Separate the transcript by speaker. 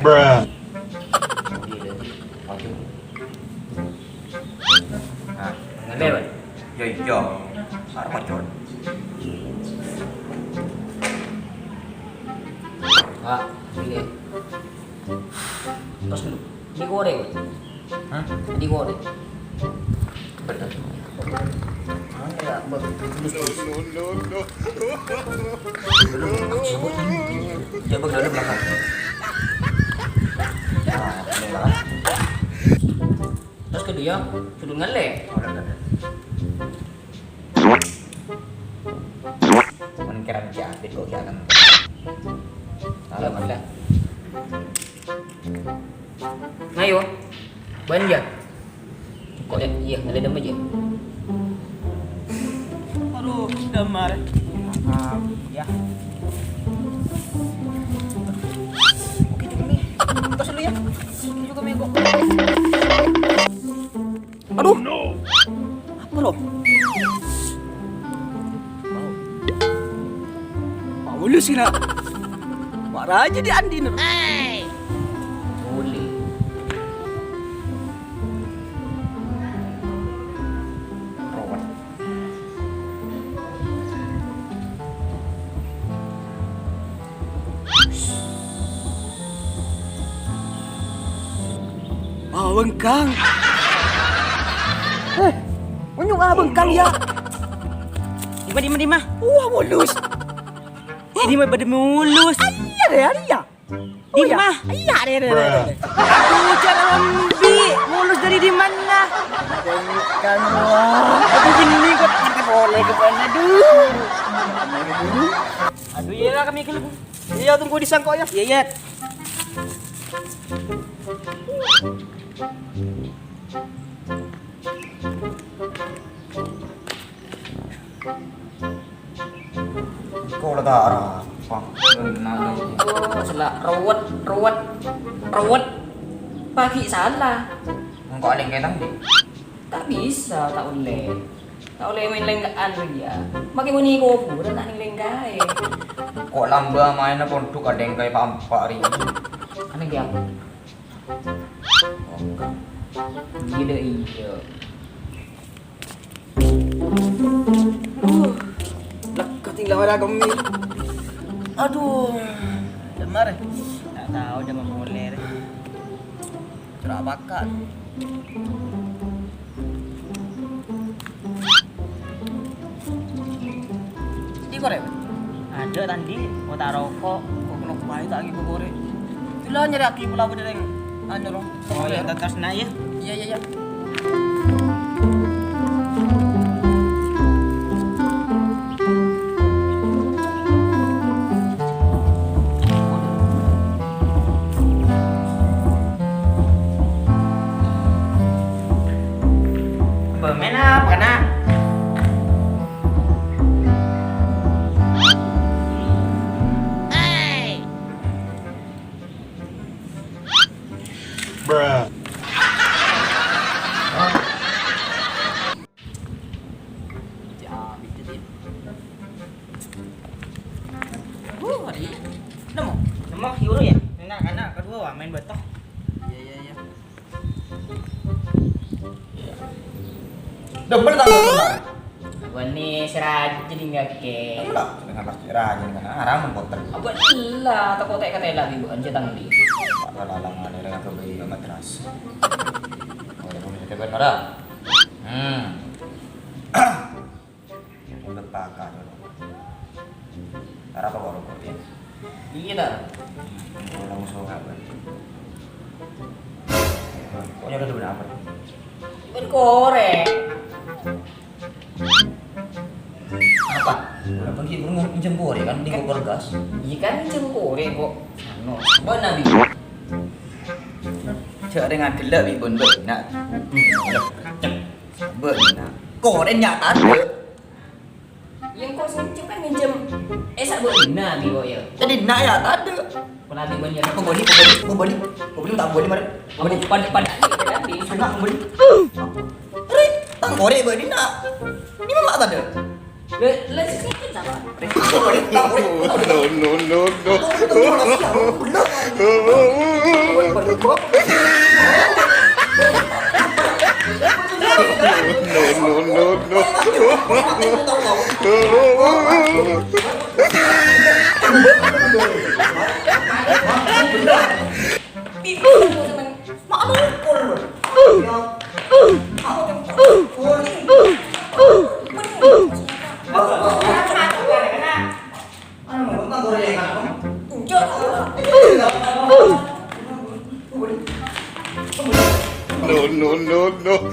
Speaker 1: Bruh.
Speaker 2: Ngale ba?
Speaker 3: Yo, sarap macon.
Speaker 2: Ah, sige. Terus dulu, digoreng.
Speaker 3: Hah?
Speaker 2: Digoreng.
Speaker 3: Bener.
Speaker 2: Ya,
Speaker 3: Coba ke dalam belakang. Nah, ini belakang.
Speaker 2: terus kedua, kudu ngale.
Speaker 3: Menkiran jahat kok jangan.
Speaker 2: Alam ada. Ngayo. Ban ya. Kok ya, iya ngale dam aja.
Speaker 3: Aduh, damar. Ya. Oke juga nih. Tos dulu ya. Ini juga mego. Aduh. Apa lo? Paulus sih nak. Marah aja di Andin.
Speaker 2: Boleh.
Speaker 3: Rawat. Bengkang. Unyong bengkang ya.
Speaker 4: Di mana?
Speaker 3: Wah, mulus.
Speaker 4: Di mana pada mulus?
Speaker 3: Iya.
Speaker 4: Di mana?
Speaker 3: Iya.
Speaker 1: Bruh.
Speaker 4: Aduh, cara lambi. Mulus dari di mana?
Speaker 3: Bengkang wah. Aduh gini kok kita boleh ke mana dulu.
Speaker 4: Aduh, iya kami ke lebu.
Speaker 3: Iya, tunggu di sangkok ya.
Speaker 4: Iya.
Speaker 3: Kau udah darah. Wah,
Speaker 2: Oh, salah. Rawat. Pagi salah.
Speaker 3: engkau ada yang kayak tadi.
Speaker 2: Tak bisa, tak boleh. Tak boleh main lenggaan lagi ya. Makin bunyi kopu, dan tak ning lenggai.
Speaker 3: Kok lamba mainnya pondok ada yang kayak pampak ri.
Speaker 2: Ano dia? Gila iya.
Speaker 3: Lekat tinggal ada kami. Aduh, demar.
Speaker 4: Tak tahu udah memulai.
Speaker 3: Cerah bakat. Jadi korek.
Speaker 4: Ada tadi mau taruh rokok.
Speaker 3: Kok kena kumain tak lagi korek. Itulah nyari aki pula bener yang anu loh.
Speaker 4: Oh ya, tetes na ya.
Speaker 3: Iya.
Speaker 4: Bermain apa nak?
Speaker 1: Bruh.
Speaker 4: Hari nemu hero ya? Anak kedua wah main betok.
Speaker 3: Iya. Double tak lah.
Speaker 2: Apa nih seraj jadi nggak ke?
Speaker 3: Enggak, dengan pasti raja dengan arang mempoter.
Speaker 2: Apa lah, tak kotek kata lagi bukan cetang di.
Speaker 3: Lalang ada dengan kebeli matras. Oh, ya punya tebet ada. Udah pakai. Cara apa baru kopi?
Speaker 2: Iya dah.
Speaker 3: Langsung apa? Pokoknya udah berapa?
Speaker 2: Berkorek. Apa?
Speaker 3: Udah pergi burung pinjam bore kan di kompor gas.
Speaker 2: Iya kan cengkore kok. Ano? Mana bi?
Speaker 3: Chợ đây ngàn cái lợi bị bẩn bẩn nè. Bẩn nè. Cổ đen nhạt tát được.
Speaker 2: Yang kau sini kan minjem. Sak benar bi kok ya.
Speaker 3: Jadi nak ya tak ada.
Speaker 2: Pernah di banyak.
Speaker 3: Kau beli tak beli mana?
Speaker 2: Apa pada tadi?
Speaker 3: Nak beli. Rik, tang korek beli nak. Ini mama tak ada.
Speaker 2: Lah sikit sama.
Speaker 3: No. No.